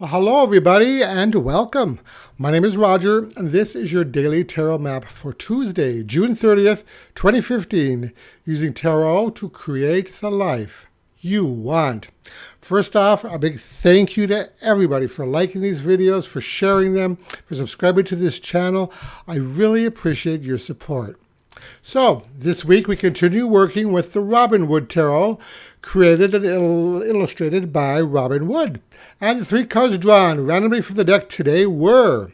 Well, hello, everybody, and welcome. My name is Roger, and this is your daily tarot map for Tuesday, June 30th, 2015, using tarot to create the life you want. First off, a big thank you to everybody for liking these videos, for sharing them, for subscribing to this channel. I really appreciate your support. So, this week we continue working with the Robin Wood Tarot, created and illustrated by Robin Wood. And the three cards drawn randomly from the deck today were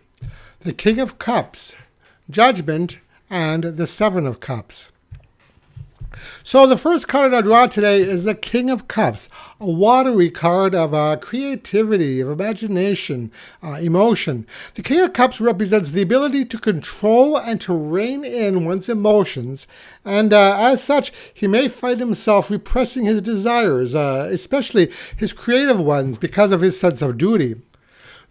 the King of Cups, Judgment, and the Seven of Cups. So the first card I draw today is the King of Cups, a watery card of creativity, of imagination, emotion. The King of Cups represents the ability to control and to rein in one's emotions, and as such, he may find himself repressing his desires, especially his creative ones, because of his sense of duty.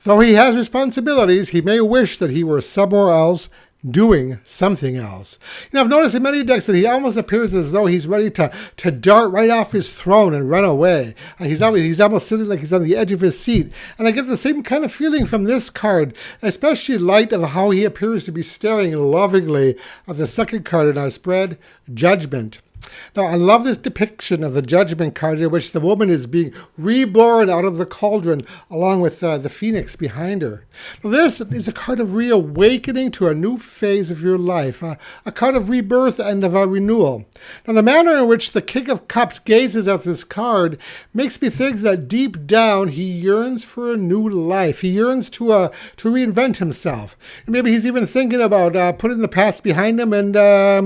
Though he has responsibilities, he may wish that he were somewhere else, doing something else. I've noticed in many decks that he almost appears as though he's ready to dart right off his throne and run away. He's almost sitting like he's on the edge of his seat. And I get the same kind of feeling from this card, especially in light of how he appears to be staring lovingly at the second card in our spread, Judgment. Now, I love this depiction of the Judgment card in which the woman is being reborn out of the cauldron along with the phoenix behind her. Now, this is a card of reawakening to a new phase of your life, a card of rebirth and of a renewal. Now, the manner in which the King of Cups gazes at this card makes me think that deep down he yearns for a new life. He yearns to reinvent himself. And maybe he's even thinking about putting the past behind him and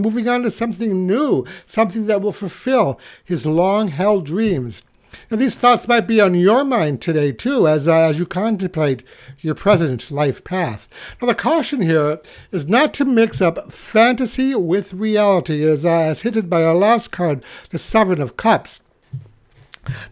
moving on to something new, something that will fulfill his long-held dreams. Now, these thoughts might be on your mind today, too, as you contemplate your present life path. Now, the caution here is not to mix up fantasy with reality, as hinted by our last card, the Seven of Cups.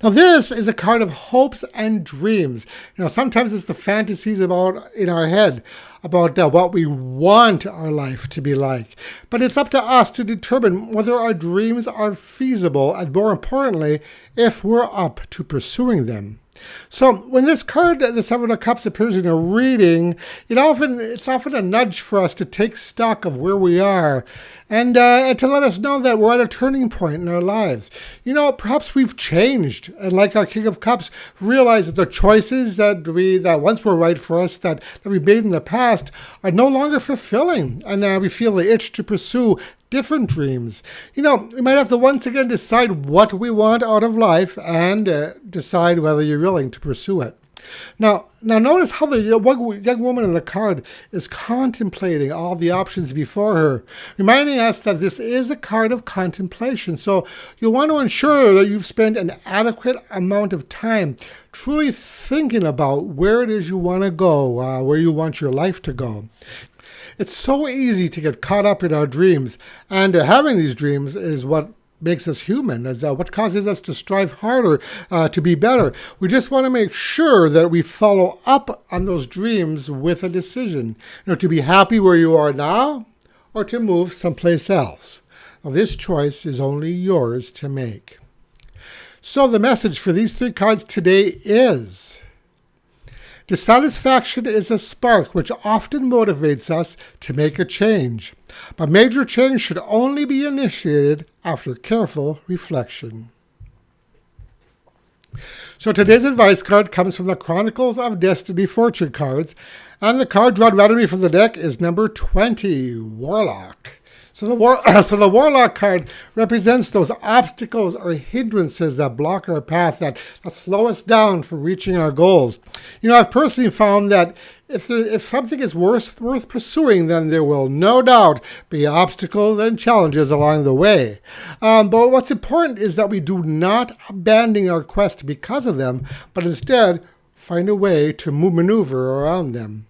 Now, this is a card of hopes and dreams. Sometimes it's the fantasies in our head about what we want our life to be like. But it's up to us to determine whether our dreams are feasible and, more importantly, if we're up to pursuing them. So when this card, the Seven of Cups, appears in a reading, it's often a nudge for us to take stock of where we are and to let us know that we're at a turning point in our lives. Perhaps we've changed, and like our King of Cups, realize that the choices that once were right for us, that we made in the past, are no longer fulfilling, and we feel the itch to pursue different dreams. We might have to once again decide what we want out of life and decide whether you're willing to pursue it. Now notice how the young woman in the card is contemplating all the options before her, reminding us that this is a card of contemplation. So you'll want to ensure that you've spent an adequate amount of time truly thinking about where it is you want to go, where you want your life to go. It's so easy to get caught up in our dreams, and having these dreams is what makes us human, is what causes us to strive harder, to be better. We just want to make sure that we follow up on those dreams with a decision, to be happy where you are now or to move someplace else. Now, this choice is only yours to make. So the message for these three cards today is: dissatisfaction is a spark which often motivates us to make a change, but major change should only be initiated after careful reflection. So today's advice card comes from the Chronicles of Destiny fortune cards, and the card drawn randomly from the deck is number 20, Warlock. So the Warlock card represents those obstacles or hindrances that block our path, that slow us down from reaching our goals. I've personally found that if something is worth pursuing, then there will no doubt be obstacles and challenges along the way. But what's important is that we do not abandon our quest because of them, but instead find a way to maneuver around them.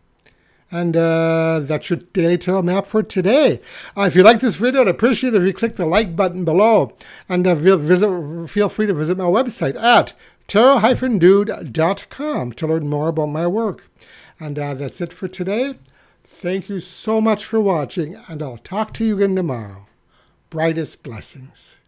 And that's your daily tarot map for today. If you like this video, I'd appreciate it if you click the like button below. And feel free to visit my website at tarot-dude.com to learn more about my work. And that's it for today. Thank you so much for watching, and I'll talk to you again tomorrow. Brightest blessings.